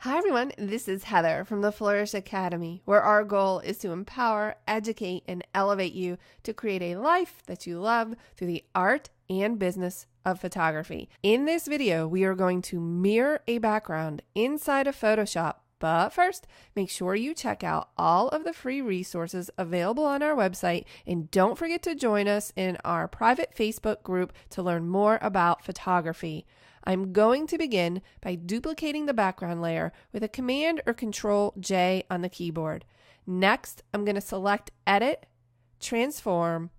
Hi everyone, this is Heather from the Flourish Academy, where our goal is to empower, educate, and elevate you to create a life that you love through the art and business of photography. In this video, we are going to mirror a background inside of Photoshop. But first, make sure you check out all of the free resources available on our website, and don't forget to join us in our private Facebook group to learn more about photography. I'm going to begin by duplicating the background layer with a Command or Control J on the keyboard. Next, I'm going to select Edit, Transform,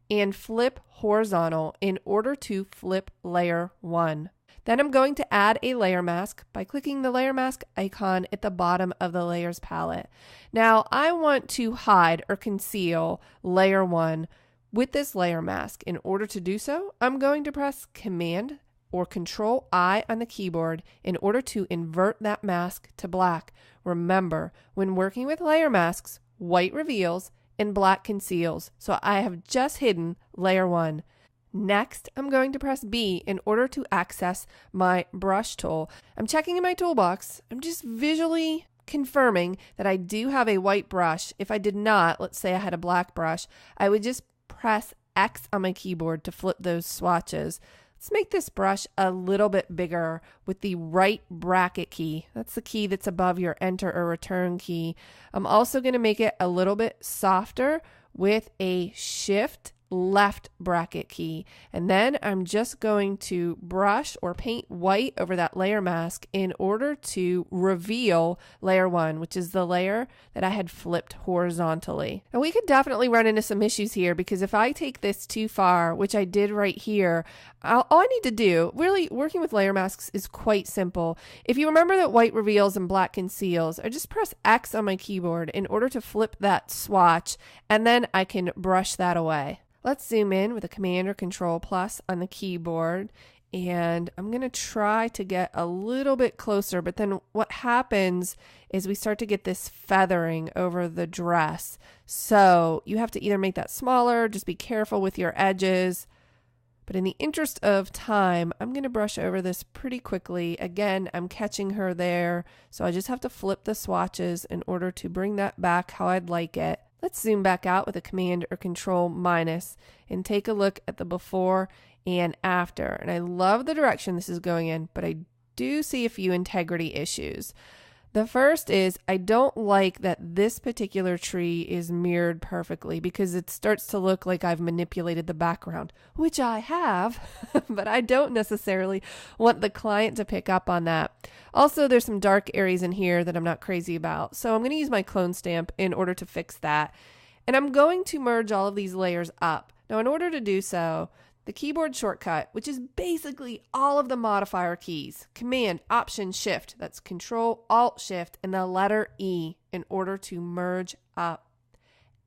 and Flip Horizontal in order to flip layer 1. Then I'm going to add a layer mask by clicking the layer mask icon at the bottom of the layers palette. Now I want to hide or conceal layer 1 with this layer mask. In order to do so, I'm going to press Command or Control I on the keyboard in order to invert that mask to black. Remember, when working with layer masks, white reveals and black conceals. So I have just hidden layer 1. Next, I'm going to press B in order to access my brush tool. I'm checking in my toolbox. I'm just visually confirming that I do have a white brush. If I did not, let's say I had a black brush, I would just press X on my keyboard to flip those swatches. Let's make this brush a little bit bigger with the right bracket key. That's the key that's above your enter or return key. I'm also going to make it a little bit softer with a shift left bracket key. And then I'm just going to brush or paint white over that layer mask in order to reveal layer 1, which is the layer that I had flipped horizontally. And we could definitely run into some issues here, because if I take this too far, which I did right here, all I need to do, really working with layer masks is quite simple. If you remember that white reveals and black conceals, I just press X on my keyboard in order to flip that swatch, and then I can brush that away. Let's zoom in with a Command or Control plus on the keyboard, and I'm going to try to get a little bit closer, but then what happens is we start to get this feathering over the dress. So you have to either make that smaller, just be careful with your edges. But in the interest of time, I'm going to brush over this pretty quickly. Again, I'm catching her there, so I just have to flip the swatches in order to bring that back how I'd like it. Let's zoom back out with a Command or Control minus and take a look at the before and after. And I love the direction this is going in, but I do see a few integrity issues. The first is I don't like that this particular tree is mirrored perfectly, because it starts to look like I've manipulated the background, which I have, but I don't necessarily want the client to pick up on that. Also, there's some dark areas in here that I'm not crazy about, so I'm going to use my clone stamp in order to fix that. And I'm going to merge all of these layers up. Now, in order to do so, the keyboard shortcut, which is basically all of the modifier keys, Command, Option, Shift, that's Control, Alt, Shift, and the letter E in order to merge up.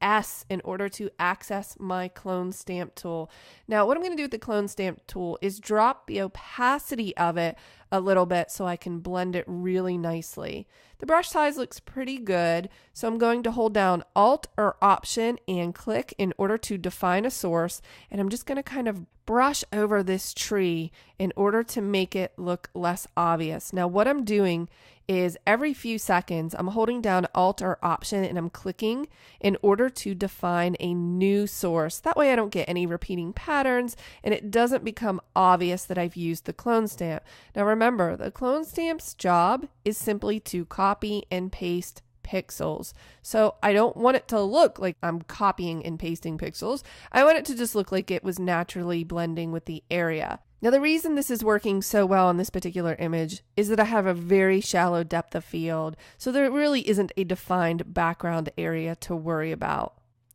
S in order to access my clone stamp tool. Now, what I'm going to do with the clone stamp tool is drop the opacity of it a little bit so I can blend it really nicely. The brush size looks pretty good, so I'm going to hold down Alt or Option and click in order to define a source, and I'm just going to kind of brush over this tree in order to make it look less obvious. Now, what I'm doing is every few seconds, I'm holding down Alt or Option and I'm clicking in order to define a new source. That way I don't get any repeating patterns and it doesn't become obvious that I've used the clone stamp. Now remember, the clone stamp's job is simply to copy and paste pixels. So I don't want it to look like I'm copying and pasting pixels. I want it to just look like it was naturally blending with the area. Now, the reason this is working so well on this particular image is that I have a very shallow depth of field, so there really isn't a defined background area to worry about.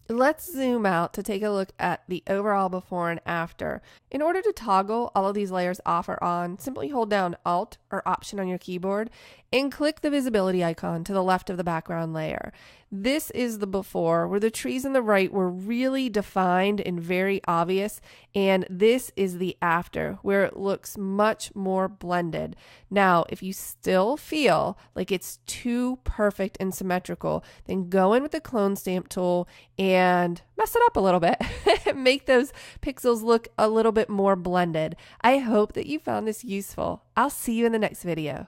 Let's zoom out to take a look at the overall before and after. In order to toggle all of these layers off or on, simply hold down Alt or Option on your keyboard and click the visibility icon to the left of the background layer. This is the before, where the trees on the right were really defined and very obvious, and this is the after, where it looks much more blended. Now, if you still feel like it's too perfect and symmetrical, then go in with the clone stamp tool and mess it up a little bit. Make those pixels look a little bit more blended. I hope that you found this useful. I'll see you in the next video.